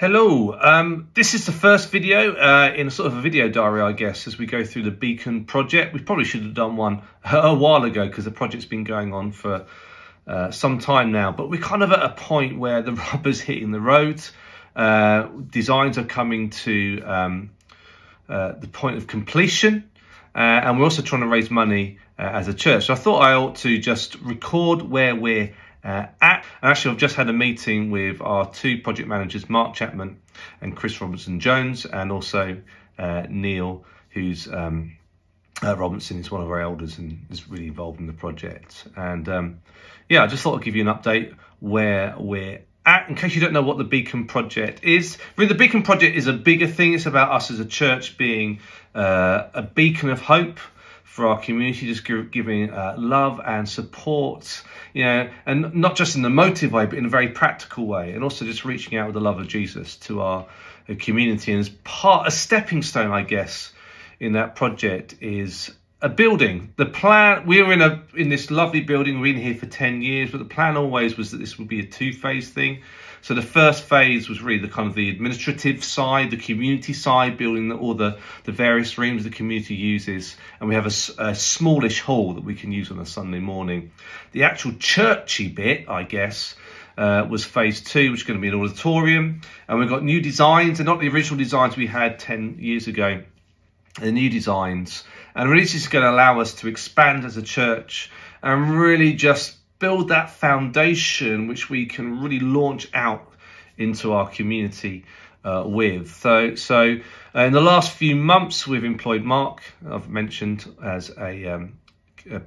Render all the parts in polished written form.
Hello, this is the first video in a sort of a video diary, I guess, as we go through the Beacon project. We probably should have done one a while ago because the project's been going on for some time now, but we're kind of at a point where the rubber's hitting the road. Designs are coming to the point of completion, and we're also trying to raise money as a church. So I thought I ought to just record where we're at. And actually, I've just had a meeting with our two project managers, Mark Chapman and Chris Robertson-Jones, and also Neil, who's Robinson is one of our elders and is really involved in the project. And yeah, I just thought I'd give you an update where we're at, in case you don't know what the Beacon project is. Really, the Beacon project is a bigger thing. It's about us as a church being a beacon of hope for our community, just giving love and support, you know, and not just in the motive way, but in a very practical way, and also just reaching out with the love of Jesus to our community. And as a stepping stone, I guess, in that project is a building. The plan, we were in this lovely building, we've been here for 10 years, but the plan always was that this would be a two-phase thing. So the first phase was really the kind of the administrative side, the community side, building all the various rooms the community uses. And we have a smallish hall that we can use on a Sunday morning. The actual churchy bit, I guess, was phase two, which is going to be an auditorium. And we've got new designs, and not the original designs we had 10 years ago, the new designs. And really, this is going to allow us to expand as a church and really just build that foundation which we can really launch out into our community with. So in the last few months, we've employed Mark, I've mentioned, as a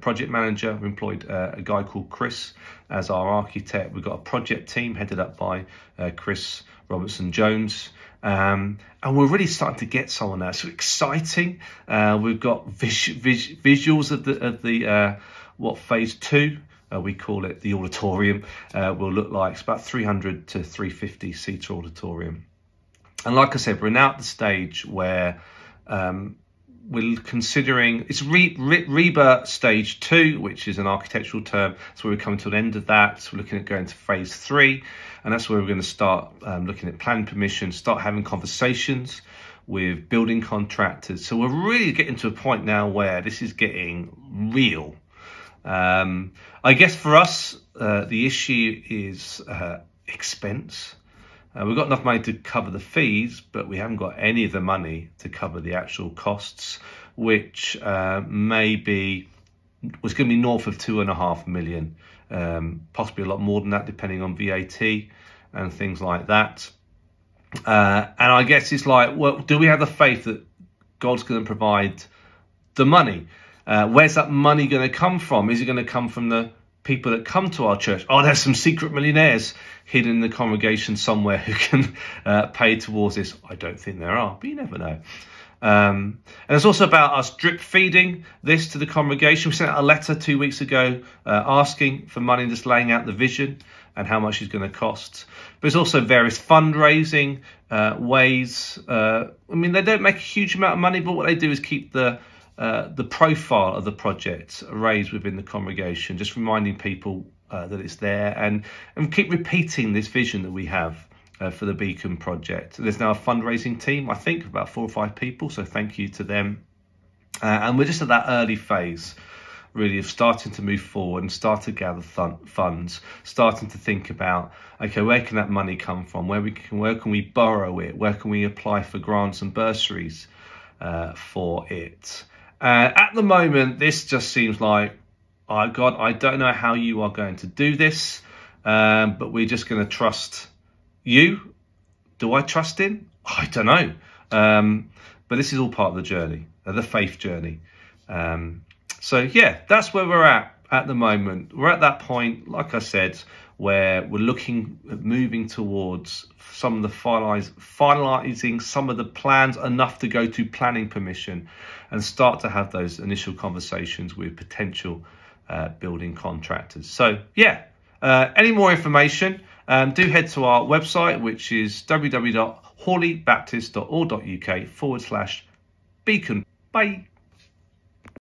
project manager. We've employed a guy called Chris as our architect. We've got a project team headed up by Chris Robertson-Jones. And we're really starting to get someone now. So exciting. We've got visuals of the what phase two, we call it, the auditorium, will look like. It's about 300 to 350 seater auditorium. And like I said, we're now at the stage where we're considering, it's REBA stage 2, which is an architectural term. So we're coming to an end of that. So we're looking at going to phase 3. And that's where we're going to start looking at planning permission, start having conversations with building contractors. So we're really getting to a point now where this is getting real. I guess for us, the issue is expense. We've got enough money to cover the fees, but we haven't got any of the money to cover the actual costs, which was going to be north of 2.5 million, possibly a lot more than that, depending on VAT and things like that. And I guess it's like, well, do we have the faith that God's going to provide the money? Where's that money going to come from? Is it going to come from the people that come to our church? Oh, there's some secret millionaires hidden in the congregation somewhere who can pay towards this. I don't think there are, but you never know. And it's also about us drip feeding this to the congregation. We sent out a letter 2 weeks ago asking for money, just laying out the vision and how much it's going to cost. But there's also various fundraising ways. I mean, they don't make a huge amount of money, but what they do is keep the profile of the project raised within the congregation, just reminding people that it's there, and keep repeating this vision that we have for the Beacon project. There's now a fundraising team, I think, about 4 or 5 people, so thank you to them. And we're just at that early phase, really, of starting to move forward and start to gather funds, starting to think about, okay, where can that money come from? Where can we borrow it? Where can we apply for grants and bursaries for it? At the moment, this just seems like, oh God, I don't know how you are going to do this, but we're just going to trust you. Do I trust him? I don't know. But this is all part of the journey, the faith journey. So yeah, that's where we're at the moment. We're at that point, like I said, where we're looking at moving towards some of the finalising some of the plans, enough to go to planning permission and start to have those initial conversations with potential building contractors. So yeah, any more information, do head to our website, which is www.hawleybaptist.org.uk/Beacon. Bye.